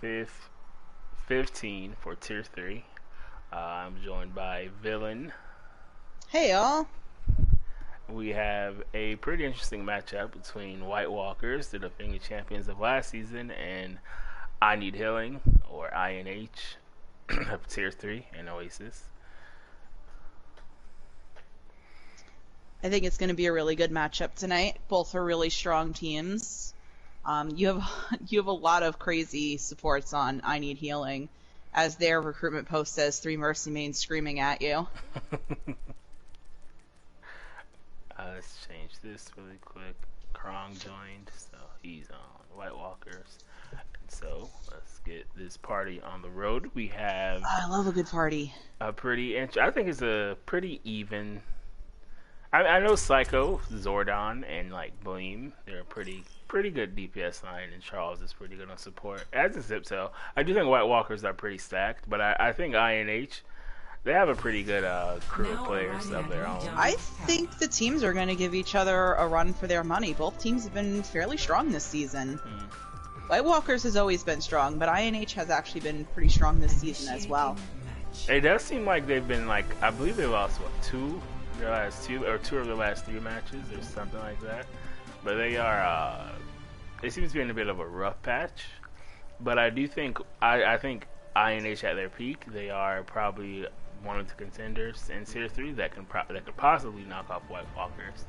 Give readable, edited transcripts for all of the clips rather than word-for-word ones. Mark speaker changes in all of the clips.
Speaker 1: W15 for Tier 3. I'm joined by Villain.
Speaker 2: Hey y'all.
Speaker 1: We have a pretty interesting matchup between White Walkers, the defending champions of last season, and I Need Healing, or INH, of Tier 3 and Oasis.
Speaker 2: I think it's going to be a really good matchup tonight. Both are really strong teams. You have a lot of crazy supports on I Need Healing, as their recruitment post says, 3 Mercy mains screaming at you.
Speaker 1: Let's change this really quick. Krong joined, so he's on White Walkers. So let's get this party on the road. We have.
Speaker 2: I love a good party.
Speaker 1: I think it's a pretty even. I know Psycho, Zordon, and like Bleem, they're a pretty good DPS line, and Charles is pretty good on support. As is Ziptail. I do think White Walkers are pretty stacked, but I think INH, they have a pretty good crew of players of their own.
Speaker 2: I think the teams are going to give each other a run for their money. Both teams have been fairly strong this season. White Walkers has always been strong, but INH has actually been pretty strong this season as well.
Speaker 1: It does seem like they've been like, I believe they lost two of their last 3 matches or something like that. But they are, it seems to be in a bit of a rough patch. But I do think, I think INH at their peak, they are probably one of the contenders in Tier 3 that could possibly knock off White Walkers,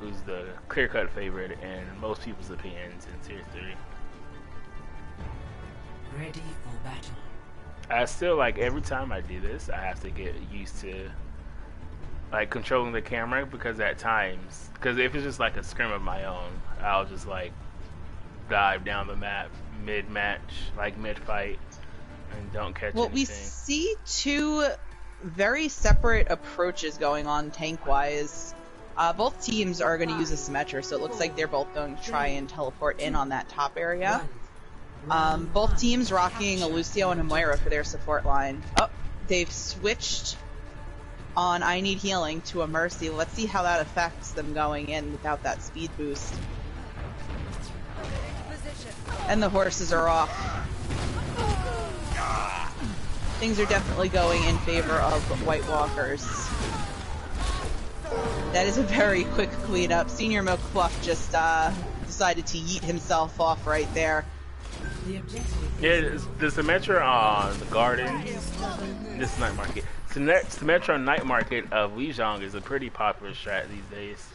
Speaker 1: who's the clear-cut favorite in most people's opinions in Tier 3.
Speaker 3: Ready for battle.
Speaker 1: I still, like, every time I do this, I have to get used to, like, controlling the camera, because at times, because if it's just like a scrim of my own, I'll just, like, dive down the map mid-match, like mid-fight, and don't catch anything.
Speaker 2: Well, we see 2 very separate approaches going on tank-wise. Both teams are going to use a Symmetra, so it looks like they're both going to try and teleport in on that top area. Both teams rocking a Lucio and a Moira for their support line. Oh, they've switched on I Need Healing to a Mercy. Let's see how that affects them going in without that speed boost. And the horses are off. Things are definitely going in favor of White Walkers. That is a very quick cleanup. Senior Milk Fluff just decided to yeet himself off right there.
Speaker 1: Yeah, the Symmetra on the Garden, this is Night Market. Symmetra on Night Market of Lijiang is a pretty popular strat these days.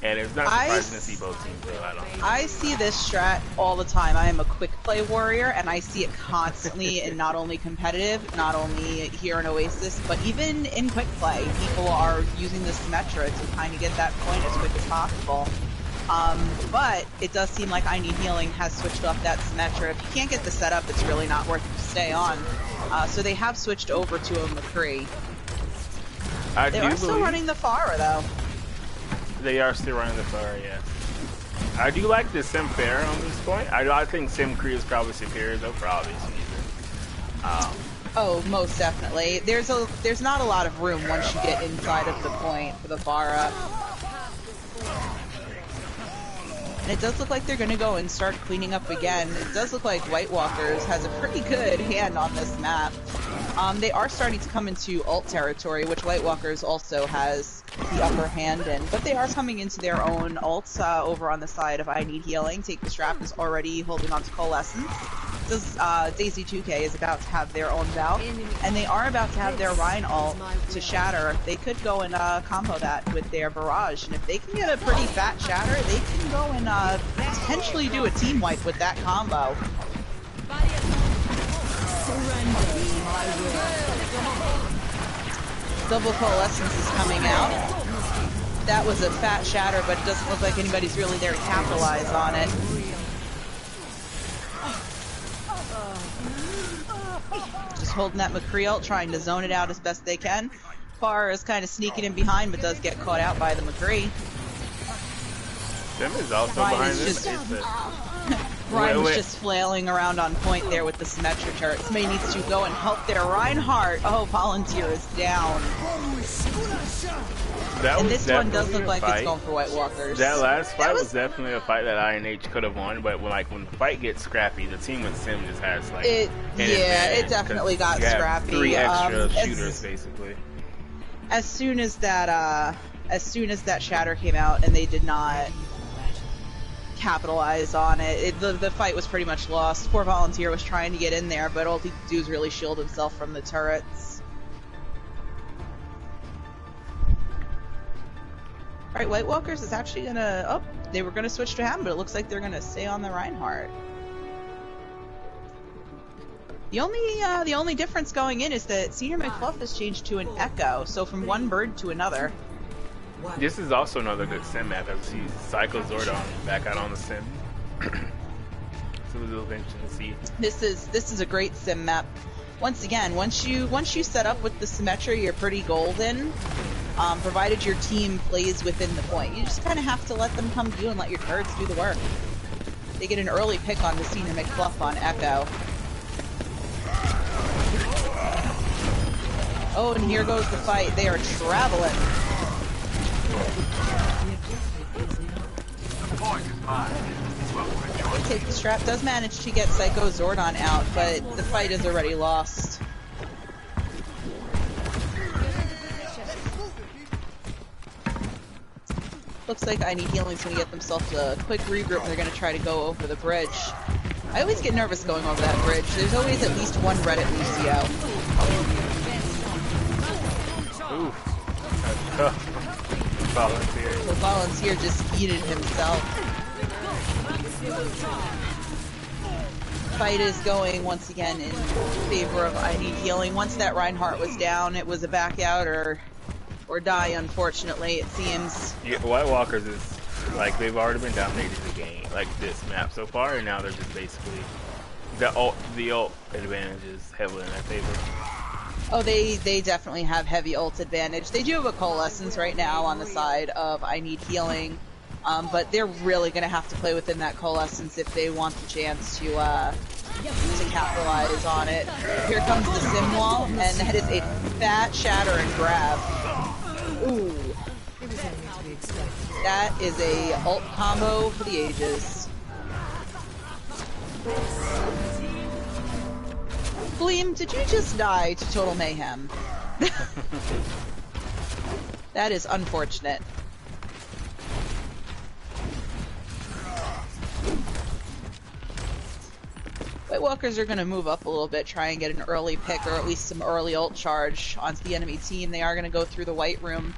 Speaker 1: And it's not surprising to see both teams go out on it.
Speaker 2: I see this strat all the time. I am a quick play warrior, and I see it constantly in not only competitive, not only here in Oasis, but even in quick play. People are using the Symmetra to kind of get that point as quick as possible. But it does seem like I Need Healing has switched off that Symmetra. If you can't get the setup, it's really not worth it to stay on. So they have switched over to a McCree. They are still running the Pharah, though.
Speaker 1: They are still running the Pharah, yes. I do like the Sim Fair on this point. I think Sim Cree is probably superior, though, for obvious reasons.
Speaker 2: Oh, most definitely. There's not a lot of room once you get inside of the point for the Pharah. And it does look like they're going to go and start cleaning up again. It does look like White Walkers has a pretty good hand on this map. They are starting to come into ult territory, which White Walkers also has the upper hand in. But they are coming into their own ults over on the side of I Need Healing. Take the Strap is already holding on to Coalescence. Daisy 2K is about to have their own bout, and they are about to have their Rhine ult to Shatter. They could go and combo that with their Barrage, and if they can get a pretty fat Shatter, they can go and potentially do a team wipe with that combo. Double Coalescence is coming out. That was a fat Shatter, but it doesn't look like anybody's really there to capitalize on it. Just holding that McCree ult, trying to zone it out as best they can. Pharah is kind of sneaking in behind, but does get caught out by the McCree.
Speaker 1: Sim is also behind this.
Speaker 2: Ryan was just flailing around on point there with the Symmetra turret. Somebody needs to go and help there. Reinhardt, oh, Volunteer is down. And this one does look like it's going for White Walkers.
Speaker 1: That last fight was definitely a fight that INH could have won, but when the fight gets scrappy, the team with Sim just has like
Speaker 2: it definitely got scrappy.
Speaker 1: 3 extra shooters basically.
Speaker 2: As soon as that shatter came out and they did not capitalize on it, the fight was pretty much lost. Poor Volunteer was trying to get in there, but all he could do is really shield himself from the turrets. Alright, White Walkers is actually gonna... Oh, they were gonna switch to him, but it looks like they're gonna stay on the Reinhardt. The only difference going in is that Senior McFluff has changed to an Echo, so from one bird to another.
Speaker 1: This is also another good sim map. As you see Psycho Zordon back out on the sim. So it's a little interesting to see.
Speaker 2: This is a great sim map. Once again, once you set up with the Symmetra, you're pretty golden. Provided your team plays within the point. You just kind of have to let them come to you and let your turrets do the work. They get an early pick on the Senior McFluff on Echo. Oh, and here goes the fight. They are traveling. They take the strap. Does manage to get Psycho Zordon out, but the fight is already lost. Looks like I Need Healing's gonna get themselves a quick regroup and they're gonna try to go over the bridge. I always get nervous going over that bridge. There's always at least one Reddit Lucio.
Speaker 1: Oof. Volunteer.
Speaker 2: The Volunteer just yeeted himself. Fight is going once again in favor of I Need Healing. Once that Reinhardt was down, it was a back out or die, unfortunately, it seems.
Speaker 1: Yeah, White Walkers is like they've already been dominating the game, like this map so far, and now they're just basically the ult advantage is heavily in their favor.
Speaker 2: Oh, they definitely have heavy ult advantage. They do have a Coalescence right now on the side of I Need Healing, but they're really going to have to play within that Coalescence if they want the chance to capitalize on it. Here comes the Sim Wall, and that is a fat shatter and grab. Ooh. That is a ult combo for the ages. Gleam, did you just die to total mayhem? That is unfortunate. White Walkers are going to move up a little bit, try and get an early pick or at least some early ult charge onto the enemy team. They are going to go through the white room.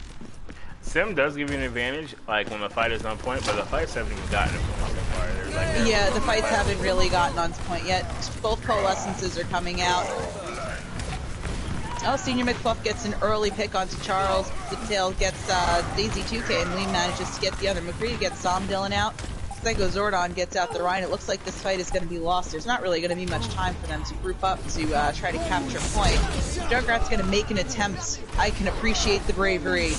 Speaker 1: Sim does give you an advantage, like when the fight is on point, but the fights haven't even gotten to point so far. Like,
Speaker 2: yeah, the fights haven't really gotten on point yet. Both Coalescences are coming out. Oh, Senior McFluff gets an early pick onto Charles. Detail gets Daisy 2K, and Lee manages to get the other. McCree gets Som Dylan out. Psycho Zordon gets out the Rhine. It looks like this fight is going to be lost. There's not really going to be much time for them to group up to try to capture point. Junkrat's going to make an attempt. I can appreciate the bravery.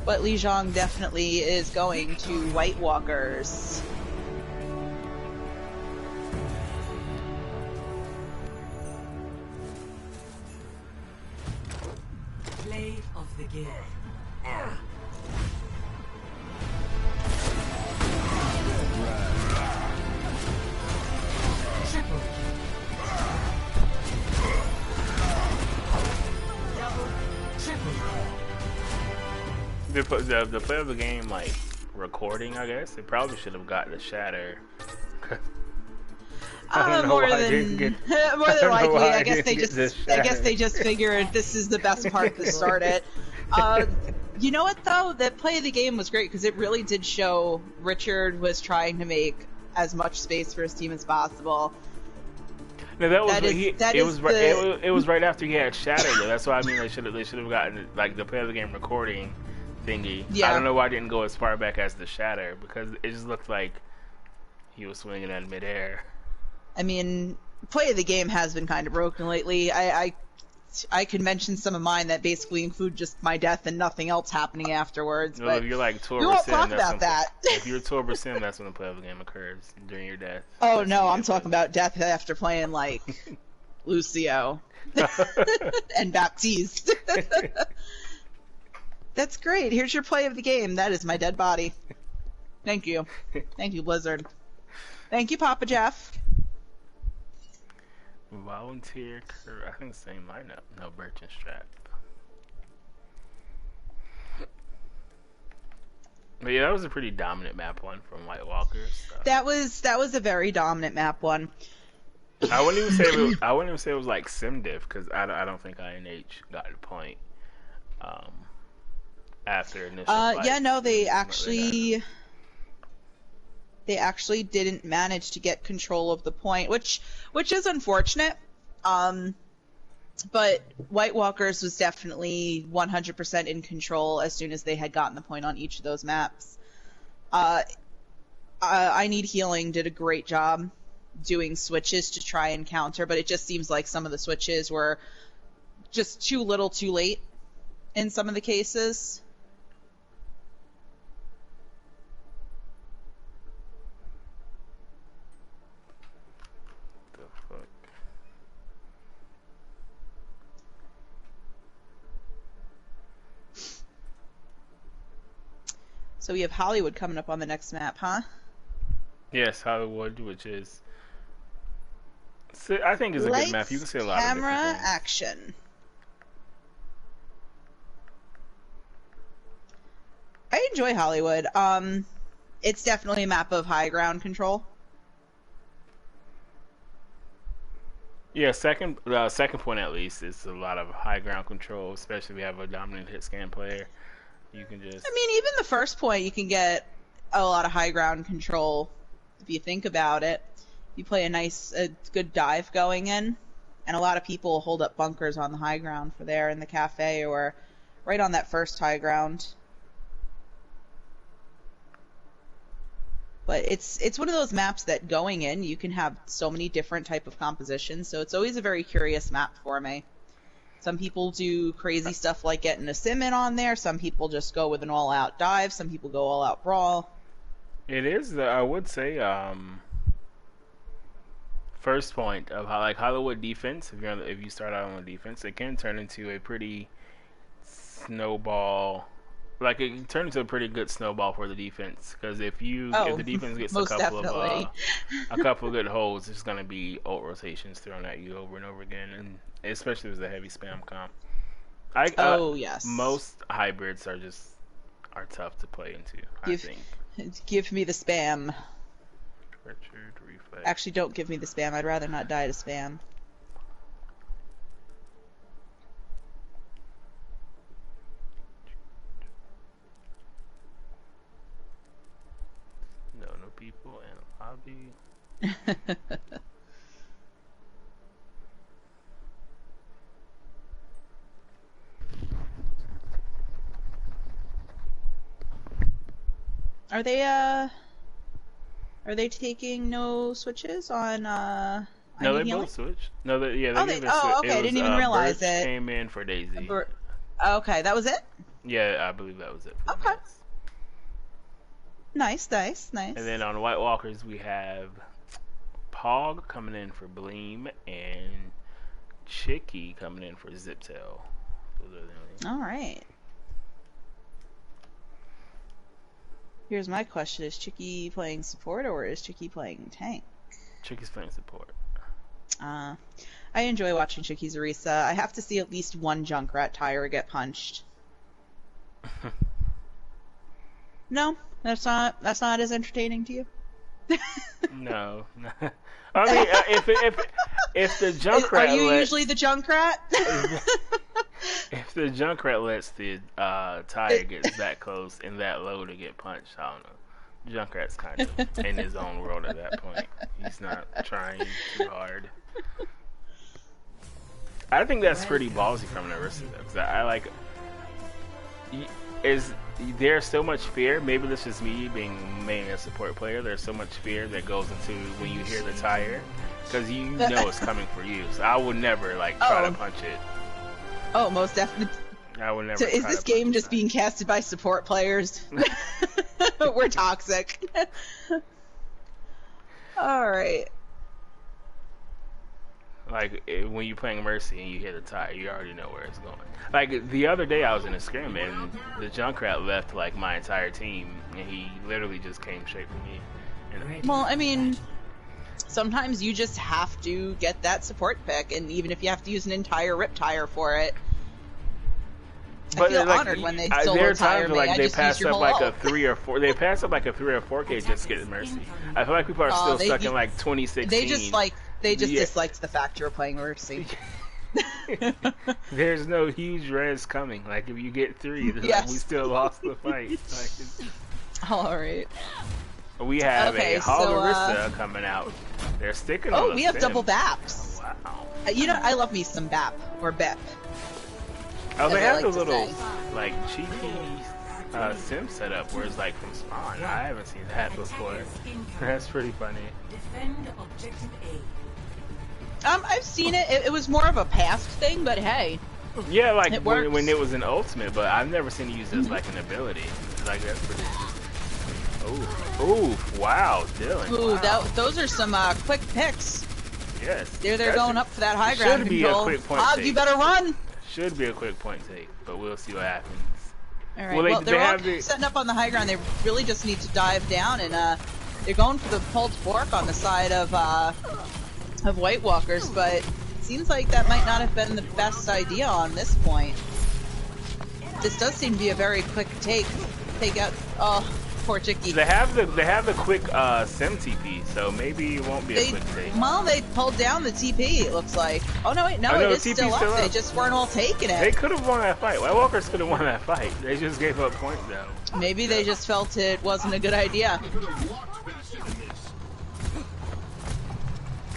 Speaker 2: But Li Zhang definitely is going to White Walkers.
Speaker 3: Play of the game. Triple. Double. Triple.
Speaker 1: The play of the game, like recording, I guess they probably should have got the shatter.
Speaker 2: More than likely, I guess they just figured this is the best part to start it. You know what though? That play of the game was great because it really did show Richard was trying to make as much space for his team as possible.
Speaker 1: No, it was right after he had shatter though. That's why I mean they should have gotten like the play of the game recording thingy. Yeah. I don't know why I didn't go as far back as the shatter because it just looked like he was swinging at midair.
Speaker 2: I mean, play of the game has been kind of broken lately. I I could mention some of mine that basically include just my death and nothing else happening afterwards.
Speaker 1: Well,
Speaker 2: but
Speaker 1: if you're like
Speaker 2: we won't talk about that.
Speaker 1: If you're Torber Sim, that's when the play of the game occurs during your death.
Speaker 2: Oh
Speaker 1: That's
Speaker 2: no,
Speaker 1: when
Speaker 2: I'm
Speaker 1: you get
Speaker 2: talking about death after playing like Lucio and Baptiste. That's great. Here's your play of the game. That is my dead body. Thank you. Thank you, Blizzard. Thank you, Papa Jeff.
Speaker 1: Volunteer crew. I think same lineup. No Birch and Strap. But yeah, that was a pretty dominant map one from White Walkers. So.
Speaker 2: That was a very dominant map one.
Speaker 1: I wouldn't even say it was like SimDiff because I don't think INH got the point. After initial.
Speaker 2: Yeah, no, they actually didn't manage to get control of the point, which is unfortunate. But White Walkers was definitely 100% in control as soon as they had gotten the point on each of those maps. I Need Healing did a great job doing switches to try and counter, but it just seems like some of the switches were just too little too late in some of the cases. So we have Hollywood coming up on the next map, huh?
Speaker 1: Yes, Hollywood, which is, I think is a good map. You can see a lot of different
Speaker 2: camera,
Speaker 1: things.
Speaker 2: action. I enjoy Hollywood. It's definitely a map of high ground control.
Speaker 1: Yeah, second point at least is a lot of high ground control, especially if you have a dominant hit scan player. You can just.
Speaker 2: I mean, even the first point, you can get a lot of high ground control if you think about it. You play a good dive going in, and a lot of people hold up bunkers on the high ground for there in the cafe or right on that first high ground. But it's one of those maps that going in, you can have so many different type of compositions, so it's always a very curious map for me. Some people do crazy stuff like getting a sim in on there. Some people just go with an all-out dive. Some people go all-out brawl.
Speaker 1: It is, I would say, first point of how like Hollywood defense. If you start out on defense, it can turn into a pretty snowball. Like it can turn into a pretty good snowball for the defense because if the defense gets a couple of good holds, there's gonna be ult rotations thrown at you over and over again, and especially with the heavy spam comp.
Speaker 2: Yes.
Speaker 1: Most hybrids are tough to play into. I think.
Speaker 2: Give me the spam.
Speaker 1: Richard, reflex.
Speaker 2: Actually, don't give me the spam. I'd rather not die to spam.
Speaker 1: No people in lobby.
Speaker 2: Are they taking no switches on
Speaker 1: No, they both switched. No, they
Speaker 2: okay. I didn't even realize
Speaker 1: Birch
Speaker 2: it.
Speaker 1: Came in for Daisy.
Speaker 2: Okay, that was it?
Speaker 1: Yeah, I believe that was it.
Speaker 2: Okay. Nice.
Speaker 1: And then on White Walkers, we have Pog coming in for Bleem and Chicky coming in for Ziptail.
Speaker 2: All right. Here's my question. Is Chicky playing support or is Chicky playing tank?
Speaker 1: Chicky's playing support.
Speaker 2: I enjoy watching Chicky's Orisa. I have to see at least one Junkrat Tyra get punched. No, that's not as entertaining to you.
Speaker 1: No. I mean, if the Junkrat,
Speaker 2: are you usually the Junkrat?
Speaker 1: If the Junkrat lets the Tyre get that close and that low to get punched, I don't know. Junkrat's kind of in his own world at that point. He's not trying too hard. I think that's pretty ballsy from Narissa, because I like. Is there's so much fear? Maybe this is me being mainly a support player. There's so much fear that goes into when you hear the Tyre, because you know it's coming for you. So I would never try to punch it.
Speaker 2: Oh, most definitely.
Speaker 1: I would never.
Speaker 2: So is
Speaker 1: try
Speaker 2: this
Speaker 1: to
Speaker 2: game
Speaker 1: play
Speaker 2: just being casted by support players? We're toxic. Alright.
Speaker 1: Like when you're playing Mercy and you hit a tire, you already know where it's going. Like the other day, I was in a scrim and the Junkrat left like my entire team, and he literally just came straight for me. And
Speaker 2: Well, I mean, sometimes you just have to get that support pick, and even if you have to use an entire rip tire for it, I feel
Speaker 1: like,
Speaker 2: honored when they
Speaker 1: there
Speaker 2: solo
Speaker 1: are
Speaker 2: tire
Speaker 1: times
Speaker 2: me.
Speaker 1: like
Speaker 2: I
Speaker 1: they
Speaker 2: just
Speaker 1: pass
Speaker 2: use your
Speaker 1: up
Speaker 2: whole
Speaker 1: like a
Speaker 2: ult.
Speaker 1: 3 or 4. They pass up like a 3 or 4K just to get Mercy. I feel like people are still stuck in like 2016.
Speaker 2: They just
Speaker 1: Yeah.
Speaker 2: disliked the fact you were playing Mercy.
Speaker 1: There's no huge res coming. Like if you get 3, it's like we still lost the fight. Like,
Speaker 2: Alright.
Speaker 1: we have
Speaker 2: Okay,
Speaker 1: a
Speaker 2: so,
Speaker 1: Haldarissa coming out. They're sticking on
Speaker 2: Oh,
Speaker 1: the
Speaker 2: we have
Speaker 1: sim.
Speaker 2: double BAPs.
Speaker 1: Wow.
Speaker 2: You know, I love me some BAP, or BEP.
Speaker 1: Oh, they
Speaker 2: as I
Speaker 1: have
Speaker 2: like
Speaker 1: the
Speaker 2: to
Speaker 1: little
Speaker 2: say.
Speaker 1: like cheeky sim setup where it's like from spawn. I haven't seen that before. That's pretty funny.
Speaker 3: Defend objective A.
Speaker 2: I've seen it. It was more of a past thing, but hey.
Speaker 1: Yeah, like
Speaker 2: It
Speaker 1: when
Speaker 2: works.
Speaker 1: it was an ultimate, but I've never seen it used as like an ability. Like that's pretty. Ooh, wow, Dylan.
Speaker 2: Ooh,
Speaker 1: Wow.
Speaker 2: those are some quick picks.
Speaker 1: Yes.
Speaker 2: They're
Speaker 1: That
Speaker 2: going
Speaker 1: should-
Speaker 2: up for that high ground
Speaker 1: should be
Speaker 2: control.
Speaker 1: a quick point
Speaker 2: Hog,
Speaker 1: take.
Speaker 2: you better run.
Speaker 1: Should be a quick point take, but we'll see what happens.
Speaker 2: All right.
Speaker 1: Well,
Speaker 2: Well,
Speaker 1: they
Speaker 2: they're all
Speaker 1: have the-
Speaker 2: setting up on the high ground. They really just need to dive down, and they're going for the pulled fork on the side of White Walkers, but it seems like that might not have been the best idea on this point. This does seem to be a very quick take. Take out. Oh, poor Chicky.
Speaker 1: They have the quick sim TP, so maybe it won't be a quick take.
Speaker 2: Well, they pulled down the TP. It looks like. Oh no, wait, no,
Speaker 1: Oh, no,
Speaker 2: it is
Speaker 1: TP's
Speaker 2: still up.
Speaker 1: still up.
Speaker 2: They just weren't all taking
Speaker 1: They
Speaker 2: it.
Speaker 1: could have won that fight. White Walkers could have won that fight. They just gave up points though.
Speaker 2: Maybe they just felt it wasn't a good idea.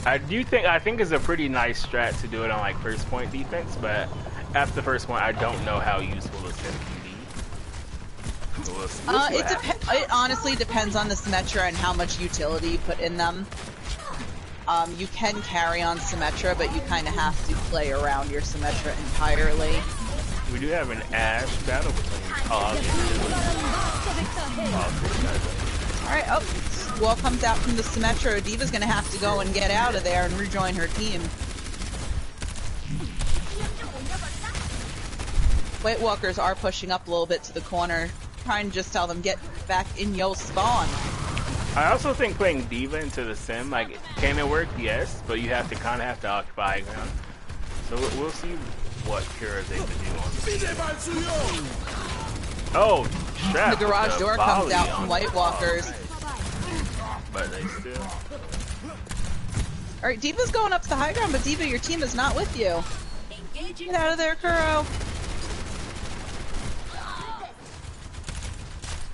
Speaker 1: I think it's a pretty nice strat to do it on like first point defense, but after first point, I don't know how useful the sim can be. So we'll see what happens.
Speaker 2: It honestly depends on the Symmetra and how much utility you put in them. You can carry on Symmetra, but you kind of have to play around your Symmetra entirely.
Speaker 1: We do have an Ash battle between Hog and
Speaker 2: Alright, oh, Wall comes out from the Symmetra. Diva's gonna have to go and get out of there and rejoin her team. White Walkers are pushing up a little bit to the corner, trying to just tell them get back in yo spawn.
Speaker 1: I also think playing Diva into the sim, like, can it work? Yes, but you have to kind of occupy ground. So we'll see what Kira's able to do on the Oh,
Speaker 2: The garage door comes out from White Walkers.
Speaker 1: But they still.
Speaker 2: Alright, Diva's going up to the high ground, but Diva, your team is not with you. Get out of there, Kuro.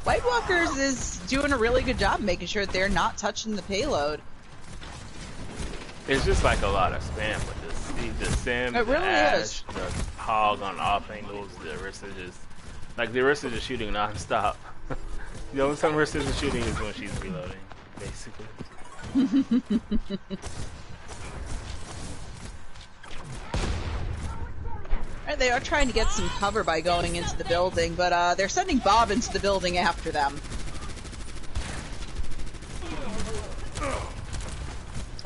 Speaker 2: White Walkers is doing a really good job making sure that they're not touching the payload.
Speaker 1: It's just like a lot of spam with this. The sim,
Speaker 2: It really
Speaker 1: the Ash,
Speaker 2: is.
Speaker 1: the Hog on off angles, the Arista just. Like, the Arista just shooting non-stop. The only time Arista is shooting is when she's reloading, basically.
Speaker 2: Alright, they are trying to get some cover by going into the building, but they're sending Bob into the building after them.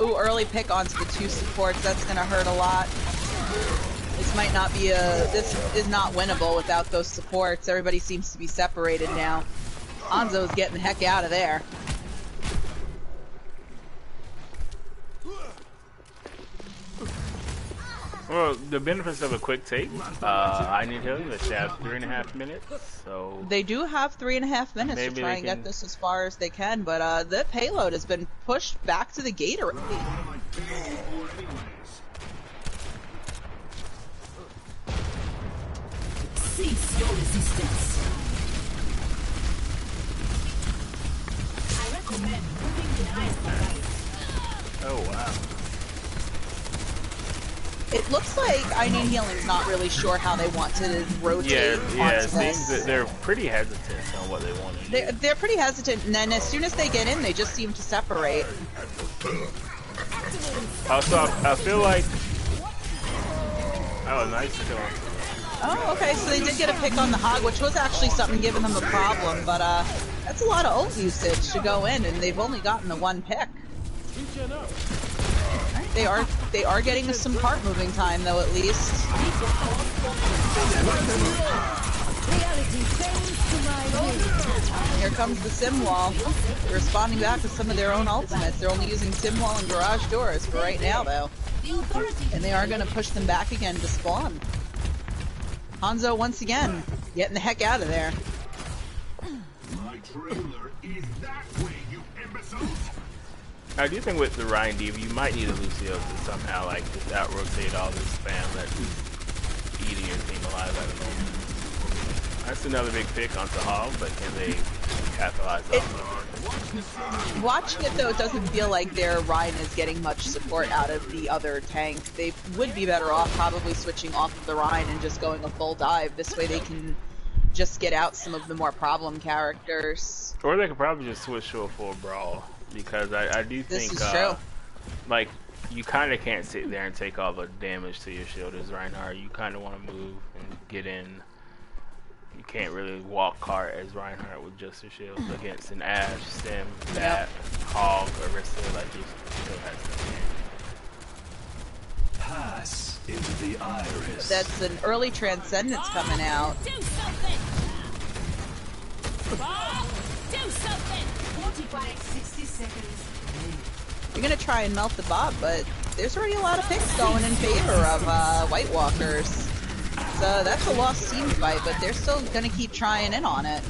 Speaker 2: Ooh, early pick onto the two supports. That's gonna hurt a lot. This might not be this is not winnable without those supports. Everybody seems to be separated now. Anzo's getting the heck out of there.
Speaker 1: Well, the benefits of a quick take, I need healing. Let's have 3.5 minutes, so...
Speaker 2: They do have 3.5 minutes
Speaker 1: Maybe
Speaker 2: to try
Speaker 1: they
Speaker 2: and
Speaker 1: can-
Speaker 2: get this as far as they can, but the payload has been pushed back to the gate already.
Speaker 3: Cease your resistance. I recommend moving to ice.
Speaker 1: Oh, wow.
Speaker 2: It looks like I Need Healing's not really sure how they want to rotate
Speaker 1: Yeah, it
Speaker 2: onto
Speaker 1: seems that
Speaker 2: this.
Speaker 1: they're pretty hesitant on what they want to do.
Speaker 2: They're pretty hesitant, and then as soon as they get in, they just seem to separate.
Speaker 1: Also, I feel like... Oh, nice kill.
Speaker 2: Oh, okay, so they did get a pick on the hog, which was actually something giving them a problem, but that's a lot of ult usage to go in, and they've only gotten the one pick. Right, they are getting some cart moving time though, at least. Here comes the sim wall. They're responding back with some of their own ultimates. They're only using sim wall and garage doors for right now though. And they are going to push them back again to spawn. Hanzo once again getting the heck out of there.
Speaker 4: My trailer is that way, you imbeciles!
Speaker 1: I do think with the Ryan Diva, you might need a Lucio to somehow like just out rotate all this spam that's just eating your team alive at the moment. That's another big pick onto Hog, but can they capitalize off of it?
Speaker 2: Watching it though, it doesn't feel like their Ryan is getting much support out of the other tank. They would be better off probably switching off of the Ryan and just going a full dive. This way they can just get out some of the more problem characters.
Speaker 1: Or they could probably just switch to a full brawl, because I do think
Speaker 2: this is true.
Speaker 1: like you kind of can't sit there and take all the damage to your shield as Reinhardt. You kind of want to move and get in. You can't really walk cart as Reinhardt with just your shield against an Ashe, Sim, Bat, Hog, Orisa. Like you still have to.
Speaker 4: Pass into the iris.
Speaker 2: That's an early Transcendence coming out.
Speaker 3: Do something! Do something! 60 seconds.
Speaker 2: You're gonna try and melt the bot, but there's already a lot of picks going in favor of White Walkers. So that's a lost team fight, but they're still gonna keep trying in on it.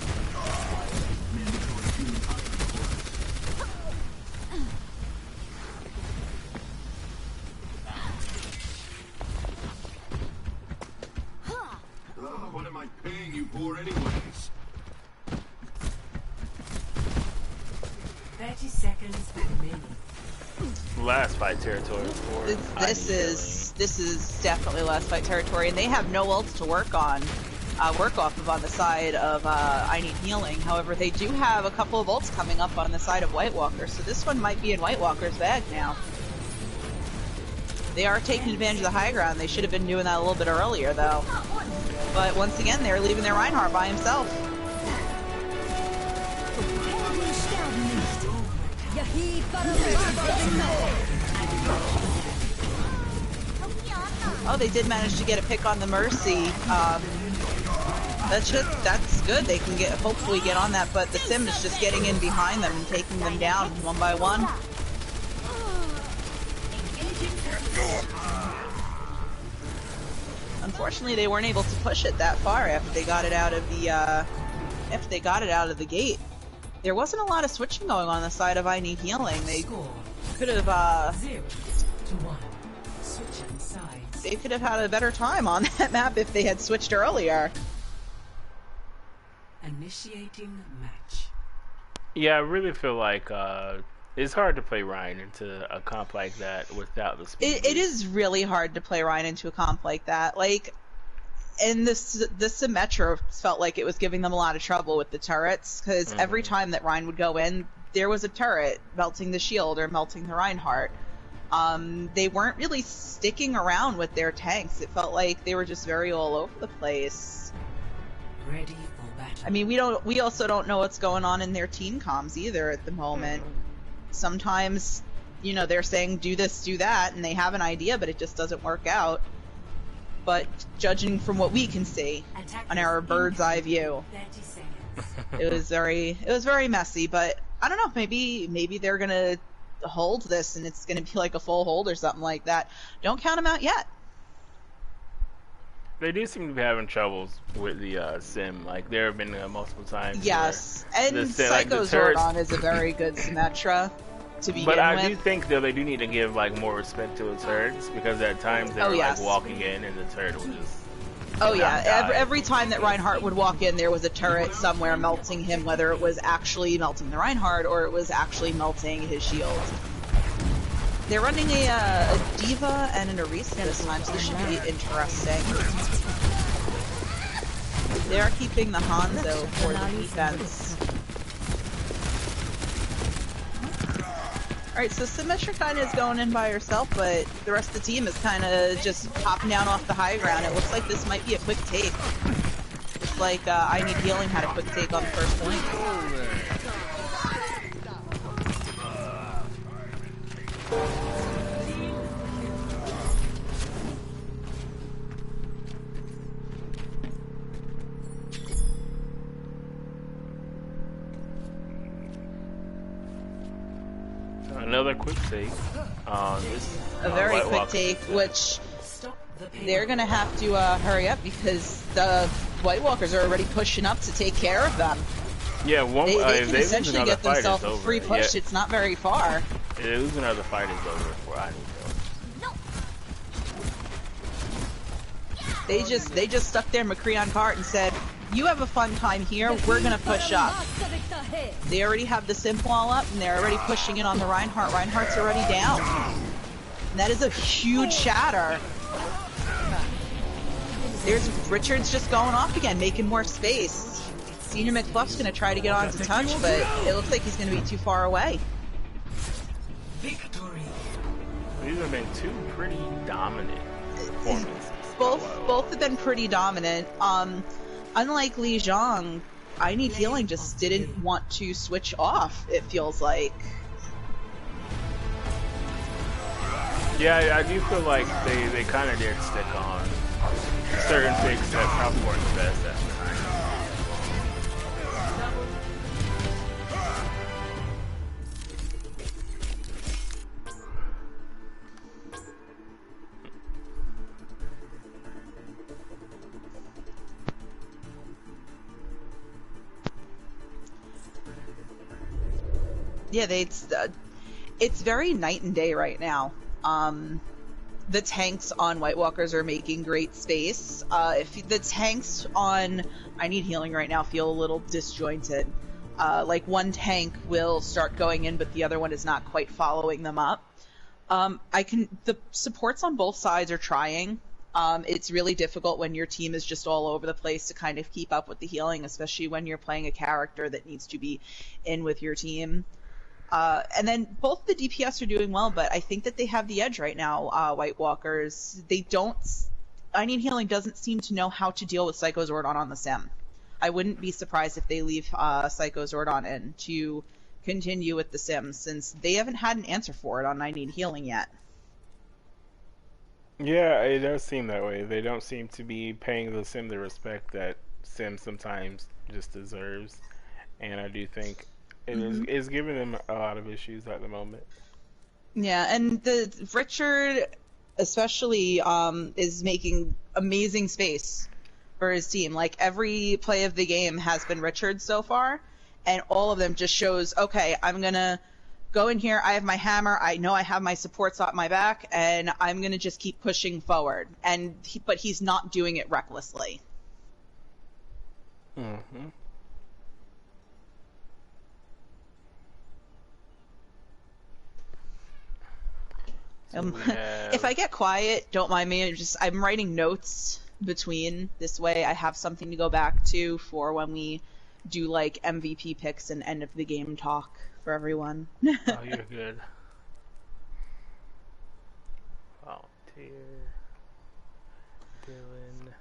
Speaker 4: What am I paying you for anyways?
Speaker 3: 30 seconds remaining.
Speaker 1: Last fight territory for
Speaker 2: This is definitely last fight territory, and they have no ults to work off of on the side of I Need Healing. However, they do have a couple of ults coming up on the side of White Walker, so this one might be in White Walker's bag now. They are taking advantage of the high ground. They should have been doing that a little bit earlier, though. But once again, they're leaving their Reinhardt by himself. Oh, they did manage to get a pick on the Mercy. That's good. They can hopefully get on that, but the Sim is just getting in behind them and taking them down one by one. Unfortunately, they weren't able to push it that far after they got it out of the gate. There wasn't a lot of switching going on the side of I Need Healing. They could have
Speaker 3: 0 to 1. Switching sides.
Speaker 2: they could have had a better time on that map if they had switched earlier.
Speaker 3: Initiating match.
Speaker 1: Yeah, I really feel like it's hard to play Ryan into a comp like that without the speed.
Speaker 2: It is really hard to play Ryan into a comp like that. Like, and the Symmetra felt like it was giving them a lot of trouble with the turrets, because every time that Ryan would go in, there was a turret melting the shield or melting the Reinhardt. They weren't really sticking around with their tanks. It felt like they were just very all over the place.
Speaker 3: Ready for battle.
Speaker 2: I mean, we also don't know what's going on in their team comms either at the moment. Sometimes, you know, they're saying do this, do that, and they have an idea, but it just doesn't work out. But judging from what we can see on our bird's eye view,
Speaker 3: 30 seconds.
Speaker 2: it was very messy. But I don't know, maybe they're gonna hold this and it's gonna be like a full hold or something like that. Don't count them out yet.
Speaker 1: They do seem to be having troubles with the sim. Like there have been multiple times.
Speaker 2: Yes, and
Speaker 1: the
Speaker 2: Psycho
Speaker 1: turrets-
Speaker 2: Zordon is a very good Symmetra to begin
Speaker 1: But I
Speaker 2: with.
Speaker 1: do think though they do need to give like more respect to the turrets, because at times they were
Speaker 2: yes.
Speaker 1: like walking in and the turret would just.
Speaker 2: Oh yeah,
Speaker 1: die.
Speaker 2: every time that Reinhardt would walk in, there was a turret somewhere melting him, whether it was actually melting the Reinhardt or it was actually melting his shield. They're running a Diva and an Orisa this time, so this should be interesting. They are keeping the Hanzo for the defense. Alright, so Symmetra kind of is going in by herself, but the rest of the team is kind of just popping down off the high ground. It looks like this might be a quick take. Looks like I Need Healing had a quick take on the first point.
Speaker 1: Another quick take. This
Speaker 2: A very
Speaker 1: White
Speaker 2: quick
Speaker 1: Walker.
Speaker 2: take, which
Speaker 3: Stop the pain.
Speaker 2: they're gonna have to hurry up because the White Walkers are already pushing up to take care of them.
Speaker 1: Yeah, one.
Speaker 2: They
Speaker 1: If
Speaker 2: can
Speaker 1: they lose
Speaker 2: essentially
Speaker 1: another
Speaker 2: get
Speaker 1: fight, it's
Speaker 2: themselves a
Speaker 1: over.
Speaker 2: free push.
Speaker 1: Yeah,
Speaker 2: It's not very far.
Speaker 1: if they lose another fight, it's over for I Need Healing.
Speaker 2: They just stuck their McCree on cart and said, "You have a fun time here. We're gonna push up." They already have the Simp wall up, and they're already pushing it on the Reinhardt. Reinhardt's already down. And that is a huge shatter. There's Richards just going off again, making more space. Senior McFluff's gonna try to get onto touch, but it looks like he's gonna be too far away.
Speaker 3: Victory.
Speaker 1: These have been two pretty dominant performances.
Speaker 2: Both have been pretty dominant. Unlike Li Zhang, I Need Healing just didn't want to switch off, it feels like.
Speaker 1: Yeah, I do feel like they kind of did stick on certain picks that probably weren't the best at the time.
Speaker 2: Yeah, it's very night and day right now. The tanks on White Walkers are making great space. If the tanks on I Need Healing right now feel a little disjointed. Like one tank will start going in, but the other one is not quite following them up. The supports on both sides are trying. It's really difficult when your team is just all over the place to kind of keep up with the healing, especially when you're playing a character that needs to be in with your team. And then both the DPS are doing well, but I think that they have the edge right now, White Walkers. I Need Healing doesn't seem to know how to deal with Psycho Zordon on the sim. I wouldn't be surprised if they leave Psycho Zordon in to continue with the sim, since they haven't had an answer for it on I Need Healing yet.
Speaker 1: Yeah, it does seem that way. They don't seem to be paying the sim the respect that sim sometimes just deserves, and I do think it's giving them a lot of issues at the moment.
Speaker 2: Yeah, and the Richard especially is making amazing space for his team. Like, every play of the game has been Richard so far, and all of them just shows, okay, I'm gonna go in here, I have my hammer, I know I have my supports at my back, and I'm gonna just keep pushing forward. But he's not doing it recklessly.
Speaker 1: Mm-hmm.
Speaker 2: If I get quiet, don't mind me. I'm writing notes between. This way I have something to go back to for when we do like MVP picks and end of the game talk for everyone.
Speaker 1: Oh, you're good. Volunteer, Dylan,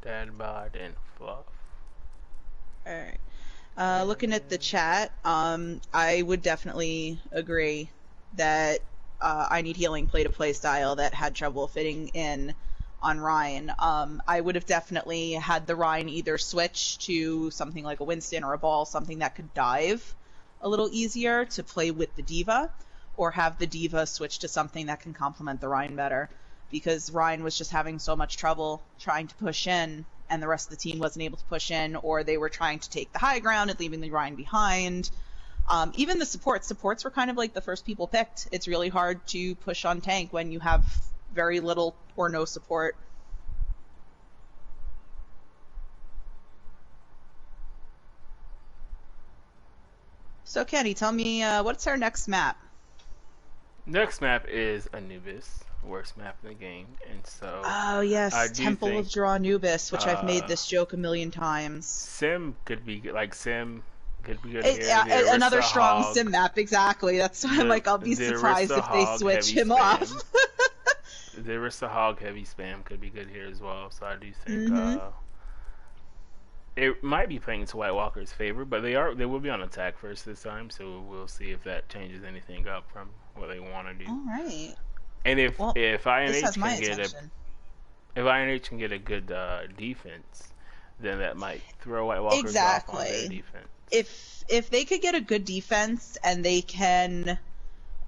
Speaker 1: Dadbot, and Fluff.
Speaker 2: Alright. Looking at the chat, I would definitely agree that I Need Healing played a play style that had trouble fitting in on Ryan. I would have definitely had the Ryan either switch to something like a Winston or a Ball, something that could dive a little easier to play with the Diva, or have the Diva switch to something that can complement the Ryan better, because Ryan was just having so much trouble trying to push in, and the rest of the team wasn't able to push in, or they were trying to take the high ground and leaving the Ryan behind. Even the supports were kind of like the first people picked. It's really hard to push on tank when you have very little or no support. So Kenny, tell me, what's our next map?
Speaker 1: Next map is Anubis, worst map in the game, and so
Speaker 2: Oh yes,
Speaker 1: I do
Speaker 2: Temple
Speaker 1: think,
Speaker 2: of Draw Anubis, which I've made this joke a million times.
Speaker 1: Sim could be like Sim Could be good here. The
Speaker 2: Another
Speaker 1: Arista
Speaker 2: strong
Speaker 1: Hog,
Speaker 2: sim map, exactly. That's why I'm like, I'll be
Speaker 1: the
Speaker 2: surprised
Speaker 1: Arista
Speaker 2: if they
Speaker 1: Hog
Speaker 2: switch
Speaker 1: heavy
Speaker 2: him
Speaker 1: spam.
Speaker 2: off.
Speaker 1: The Arista Hog heavy spam could be good here as well. So I do think
Speaker 2: Mhm.
Speaker 1: it might be playing into White Walker's favor, but they will be on attack first this time. So we'll see if that changes anything up from what they want to do.
Speaker 2: All right.
Speaker 1: And if
Speaker 2: Well, this
Speaker 1: INH
Speaker 2: has my
Speaker 1: can get
Speaker 2: attention.
Speaker 1: if INH can get a good defense, then that might throw White Walkers off on their
Speaker 2: Exactly.
Speaker 1: defense.
Speaker 2: If they could get a good defense and they can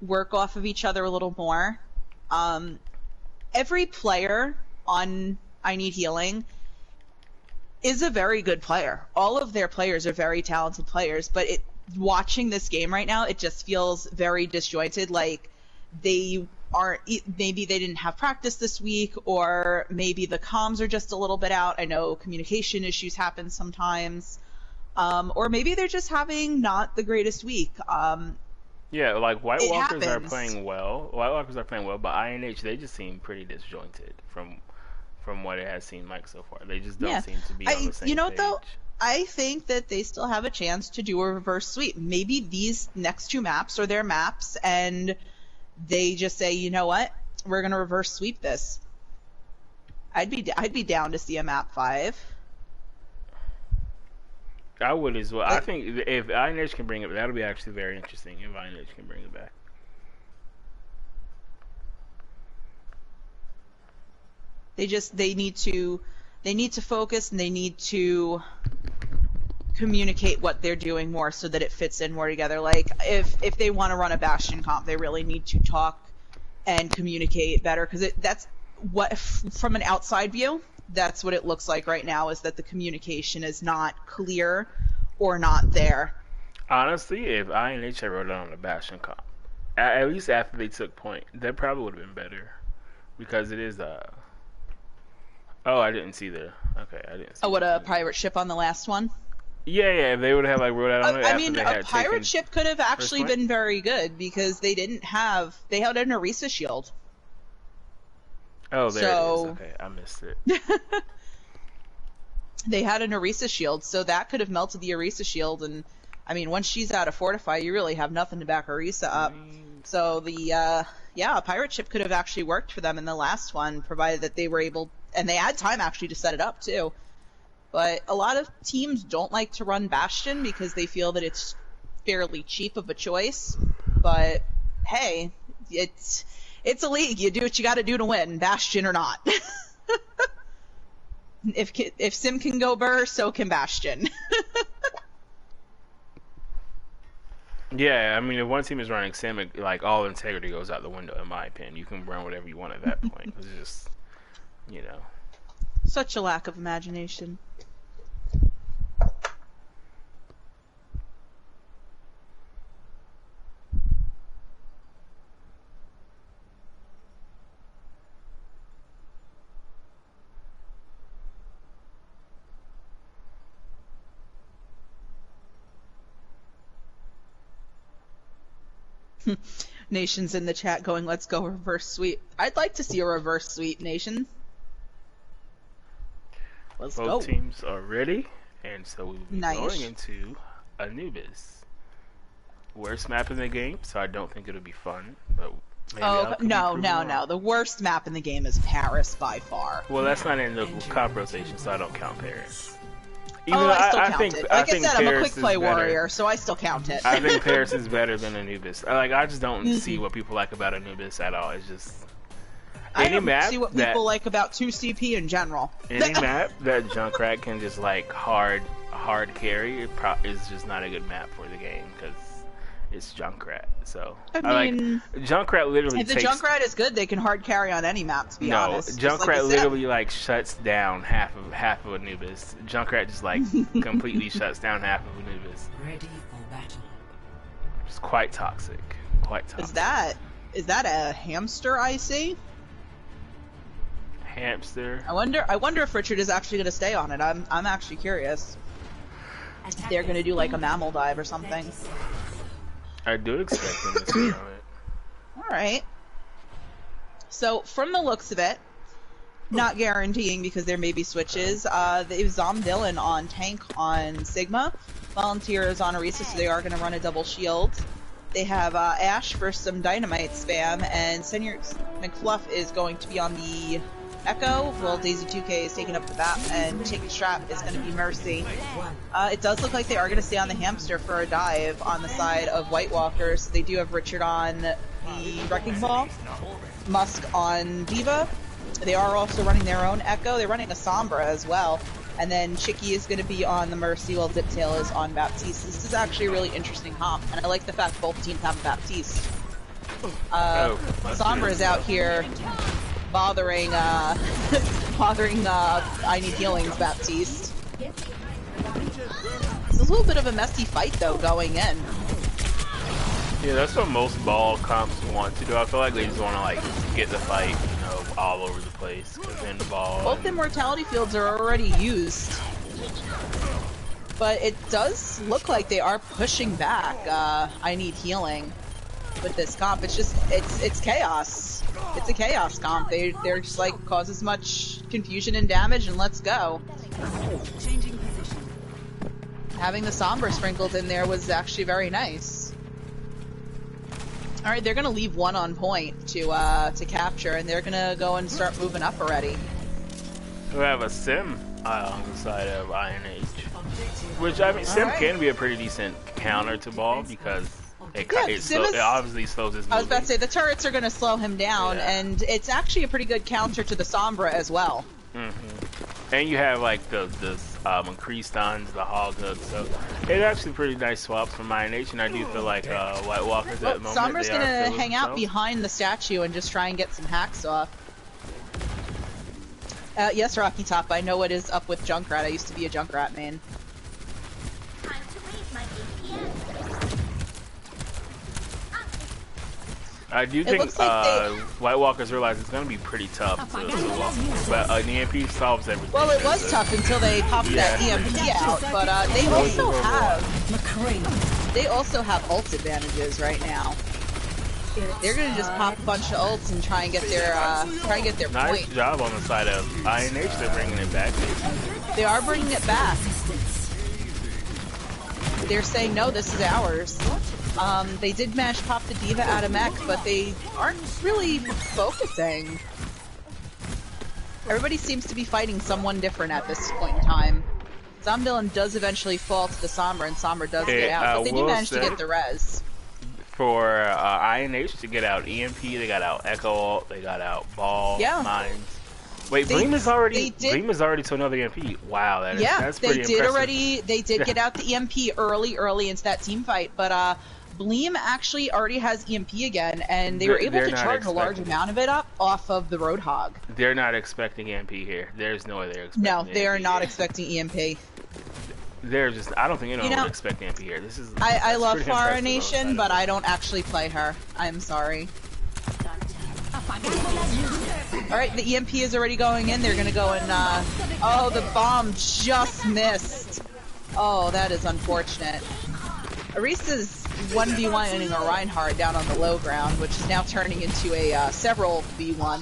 Speaker 2: work off of each other a little more, every player on I Need Healing is a very good player. All of their players are very talented players, but watching this game right now, it just feels very disjointed. Like they aren't, maybe they didn't have practice this week, or maybe the comms are just a little bit out. I know communication issues happen sometimes. Or maybe they're just having not the greatest week.
Speaker 1: Yeah, like White
Speaker 2: It
Speaker 1: Walkers are
Speaker 2: happens.
Speaker 1: playing well. White Walkers are playing well, but INH, they just seem pretty disjointed from what it has seemed like so far. They just don't
Speaker 2: Yeah.
Speaker 1: seem to be on the same
Speaker 2: You know
Speaker 1: page.
Speaker 2: what, though? I think that they still have a chance to do a reverse sweep. Maybe these next two maps are their maps, and they just say, you know what, we're gonna reverse sweep this. I'd be down to see a map 5.
Speaker 1: I would as well. I
Speaker 2: Like-
Speaker 1: think if INH can bring it, that'll be actually very interesting if INH can bring it back.
Speaker 2: They need to focus, and they need to communicate what they're doing more so that it fits in more together. Like if they want to run a Bastion comp, they really need to talk and communicate better, because that's what, from an outside view, that's what it looks like right now, is that the communication is not clear or not there.
Speaker 1: Honestly, if INH had wrote it on the Bastion comp, at least after they took point, that probably would have been better, because it is Oh, I didn't see the. Okay, I didn't see.
Speaker 2: Oh, what,
Speaker 1: the-
Speaker 2: a pirate ship on the last one?
Speaker 1: Yeah, if they would have like wrote out on it
Speaker 2: I
Speaker 1: after
Speaker 2: mean,
Speaker 1: they
Speaker 2: a
Speaker 1: had
Speaker 2: pirate
Speaker 1: taken.
Speaker 2: ship could have actually
Speaker 1: point?
Speaker 2: been very good, because they had an Orisa shield.
Speaker 1: Oh, there
Speaker 2: so-
Speaker 1: it is. Okay, I missed it.
Speaker 2: They had an Orisa shield, so that could have melted the Orisa shield, and I mean, once she's out of Fortify, you really have nothing to back Orisa up. So a pirate ship could have actually worked for them in the last one, provided that they were able, and they had time actually to set it up too. But a lot of teams don't like to run Bastion because they feel that it's fairly cheap of a choice. But hey, it's a league. You do what you got to do to win, Bastion or not. If Sim can go burr, so can Bastion.
Speaker 1: Yeah, I mean, if one team is running Sim, like all integrity goes out the window. In my opinion, you can run whatever you want at that point. It's just, you know.
Speaker 2: Such a lack of imagination. Nation's in the chat going, let's go reverse sweep. I'd like to see a reverse sweep, Nation. Let's go.
Speaker 1: Both teams are ready, and so we will be
Speaker 2: Nice.
Speaker 1: going into Anubis. Worst map in the game, so I don't think it'll be fun. But maybe I
Speaker 2: Oh,
Speaker 1: can be
Speaker 2: no.
Speaker 1: proven wrong.
Speaker 2: The worst map in the game is Paris by far.
Speaker 1: Well, that's not in the comp rotation, so I don't count Paris. Even
Speaker 2: Oh,
Speaker 1: though
Speaker 2: I still
Speaker 1: I
Speaker 2: count
Speaker 1: think
Speaker 2: it.
Speaker 1: I
Speaker 2: Like I
Speaker 1: think
Speaker 2: said, I'm a
Speaker 1: Paris
Speaker 2: quick play
Speaker 1: is better.
Speaker 2: warrior, so I still count it.
Speaker 1: I think Paris is better than Anubis. I just don't
Speaker 2: Mm-hmm.
Speaker 1: see what people like about Anubis at all. It's just
Speaker 2: I
Speaker 1: any
Speaker 2: don't
Speaker 1: map
Speaker 2: see what
Speaker 1: that
Speaker 2: people like about 2CP in general.
Speaker 1: any map that Junkrat can just like hard carry is just not a good map for the game because it's Junkrat. So
Speaker 2: I mean,
Speaker 1: like Junkrat literally
Speaker 2: if the
Speaker 1: takes
Speaker 2: Junkrat is good, they can hard carry on any map, to be honest. Just like
Speaker 1: Junkrat
Speaker 2: you said.
Speaker 1: literally like shuts down half of Anubis. Junkrat just like completely shuts down half of Anubis.
Speaker 3: Ready for battle.
Speaker 1: It's quite toxic. Quite toxic.
Speaker 2: Is that a hamster I see?
Speaker 1: Hamster.
Speaker 2: I wonder if Richard is actually going to stay on it. I'm actually curious. If they're going to do like a mammal dive or something.
Speaker 1: I do expect them to stay on it.
Speaker 2: All right. So from the looks of it, not guaranteeing because there may be switches. They have Dylan on tank on Sigma, Volunteers on Orisa, so they are going to run a double shield. They have Ash for some dynamite spam, and Senior McFluff is going to be on the Echo, while Daisy 2K is taking up the BAP, and Chicken Strap is going to be Mercy. It does look like they are going to stay on the Hamster for a dive on the side of White Walkers. They do have Richard on the Wrecking Ball, Musk on Diva. They are also running their own Echo. They're running a Sombra as well. And then Chicky is going to be on the Mercy, while Diptail is on Baptiste. This is actually a really interesting comp, and I like the fact both teams have Baptiste. Sombra is out here bothering I Need Healing's Baptiste. It's a little bit of a messy fight though going in.
Speaker 1: Yeah, that's what most ball comps want to do. I feel like they just want to like get the fight, you know, all over the place. Cause then the ball.
Speaker 2: Both immortality fields are already used, but it does look like they are pushing back. I Need Healing with this comp. It's just it's chaos. It's a chaos comp. They're just like cause as much confusion and damage and let's go.
Speaker 3: Changing position.
Speaker 2: Having the Sombra sprinkled in there was actually very nice. Alright, they're gonna leave one on point to capture, and they're gonna go and start moving up already.
Speaker 1: We have a Sim on the side of INH. Which, I mean, Sim can be a pretty decent counter to ball because it obviously slows his movement.
Speaker 2: I was about to say, the turrets are going to slow him down, and it's actually a pretty good counter to the Sombra as well.
Speaker 1: And you have, like, the increased stuns, the hog hook, so it's actually pretty nice swaps from INH, and I do feel like White Walkers at the moment,
Speaker 2: Sombra's going to hang out behind the statue and just try and get some hacks off. Yes, Rocky Top, I know what is up with Junkrat. I used to be a Junkrat main.
Speaker 1: I do think White Walkers realize it's going to be pretty tough to walk, but an EMP solves everything.
Speaker 2: Well, it was tough until they popped that EMP out, but they also have ult advantages right now. They're going to just pop a bunch of ults and try and get their point.
Speaker 1: Nice job on the side of INH. They're bringing it back.
Speaker 2: They are bringing it back. They're saying, no, this is ours. They did manage to pop the Diva out of mech, but they aren't really focusing. Everybody seems to be fighting someone different at this point in time. Zomdylan does eventually fall to the Sombra, and Sombra does get out, but they do manage to get the res.
Speaker 1: For INH to get out EMP, they got out Echo ult, they got out Ball, Mines. Wait, Bleem is already to another EMP. Wow, that's pretty impressive.
Speaker 2: They did get out the EMP early into that team fight, but Bleem actually already has EMP again, and they were able to charge a large amount of it up off of the Roadhog.
Speaker 1: They're not expecting EMP here. There's no way they're expecting
Speaker 2: No, they are not
Speaker 1: here.
Speaker 2: expecting EMP.
Speaker 1: They're just, I don't think anyone would expect EMP here. This is.
Speaker 2: I love Farah Nation, but I don't actually play her. I'm sorry. Alright, the EMP is already going in. They're gonna go and, oh, the bomb just missed. Oh, that is unfortunate. Orisa's 1v1ing a Reinhardt down on the low ground, which is now turning into a several v1.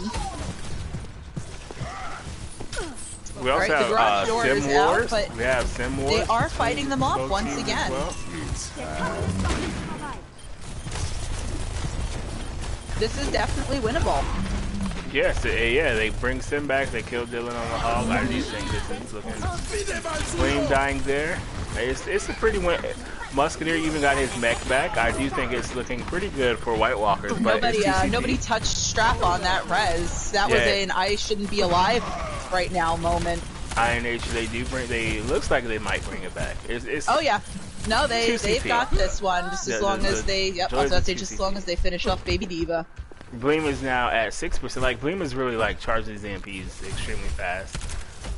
Speaker 1: We also have Sim Wars. But we have Sim Wars.
Speaker 2: They are fighting them off once again.
Speaker 1: Well.
Speaker 2: This is definitely winnable.
Speaker 1: Yes, yeah, they bring Sim back. They kill Dylan on the hog. I do think this is looking. Flame dying there. It's a pretty win. Musketeer even got his mech back. I do think it's looking pretty good for White Walkers. But
Speaker 2: nobody touched Strap on that res. That was an I shouldn't be alive right now moment.
Speaker 1: INH, they looks like they might bring it back.
Speaker 2: Oh yeah. No, they've got this one just as long as they just as long as they finish off Baby Diva.
Speaker 1: Bleem is now at 6%. Like Bleem is really like charging his EMPs extremely fast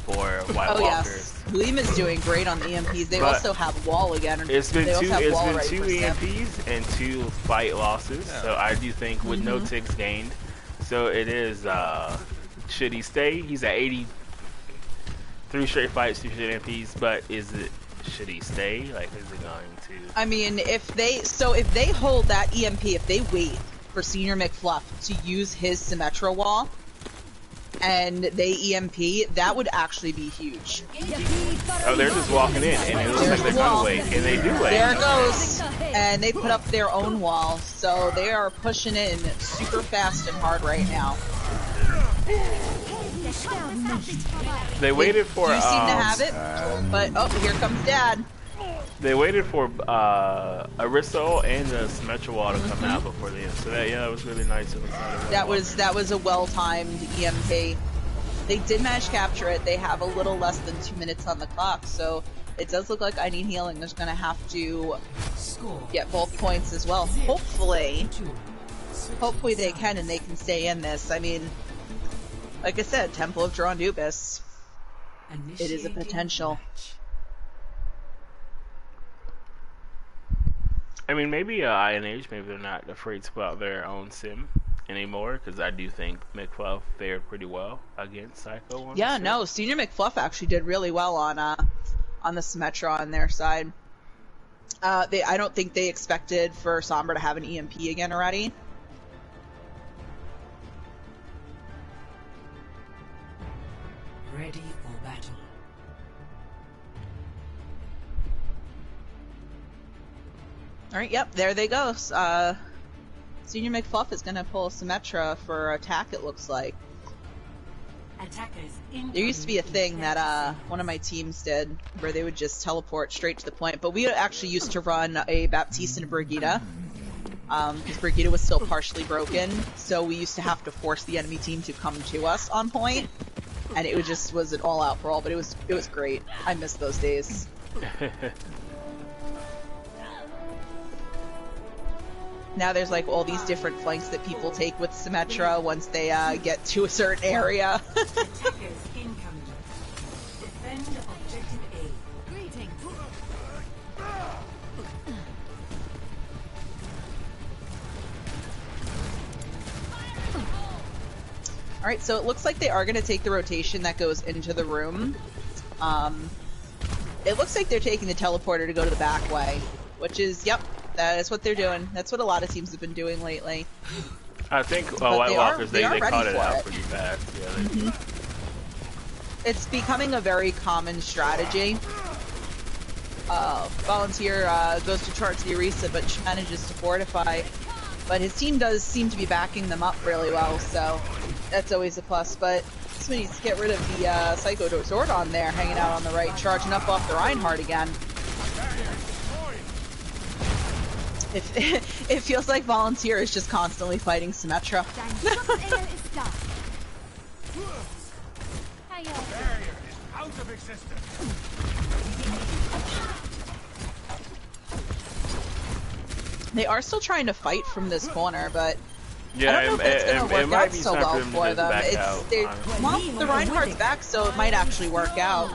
Speaker 1: for White Walkers.
Speaker 2: Yes. Bleem is doing great on the EMPs. They also have wall again.
Speaker 1: It's been two EMPs and 2 fight losses. Yeah. So I do think with no ticks gained. So it is should he stay? He's at 80. 3 straight fights, 2 straight EMPs, but should he stay? Like, is it going to?
Speaker 2: I mean, if they hold that EMP, if they wait for Senior McFluff to use his Symmetra wall, and they EMP, that would actually be huge.
Speaker 1: Oh, they're just walking in, and it looks like they're gonna wait, and they do wait.
Speaker 2: There it goes. And they put up their own wall, so they are pushing in super fast and hard right now.
Speaker 1: They waited for.
Speaker 2: You seem to have it, but oh, here comes Dad.
Speaker 1: They waited for Aristo and the Symmetra wall to come out before the end. So that was really nice of them.
Speaker 2: That was a well-timed EMP. They did manage to capture it. They have a little less than 2 minutes on the clock, so it does look like I Need Healing is going to have to get both points as well. Hopefully they can, and they can stay in this. I mean, like I said, Temple of Drondubius. It is a potential.
Speaker 1: I mean, maybe INH, maybe they're not afraid to put out their own sim anymore, because I do think McFluff fared pretty well against Psycho.
Speaker 2: Yeah, no, Senior McFluff actually did really well on the Symmetra on their side. I don't think they expected for Sombra to have an EMP again already.
Speaker 3: Ready for battle.
Speaker 2: Alright, yep, there they go. Senior McFluff is going to pull Symmetra for attack, it looks like. There used to be a thing that one of my teams did, where they would just teleport straight to the point, but we actually used to run a Baptiste and a Brigitte, because Brigitte was still partially broken, so we used to have to force the enemy team to come to us on point, and it was an all-out brawl, but it was great. I miss those days. Now there's like all these different flanks that people take with Symmetra once they get to a certain area.
Speaker 3: Attackers incoming. Defend objective A. Greetings.
Speaker 2: Alright, so it looks like they are going to take the rotation that goes into the room. It looks like they're taking the teleporter to go to the back way, which is, yep, that is what they're doing. That's what a lot of teams have been doing lately.
Speaker 1: I think White Walkers, they caught it out
Speaker 2: it.
Speaker 1: pretty fast. Yeah,
Speaker 2: It's becoming a very common strategy. Volunteer goes to charge the Orisa, but she manages to fortify. But his team does seem to be backing them up really well, so that's always a plus. But somebody needs to get rid of the Psycho Zordon there, hanging out on the right, charging up off the Reinhardt again. It feels like Volunteer is just constantly fighting Symmetra. They are still trying to fight from this corner, but
Speaker 1: yeah,
Speaker 2: I don't know if it's going to work out so well for them.
Speaker 1: Well,
Speaker 2: The Reinhardt's back, so it might actually work out.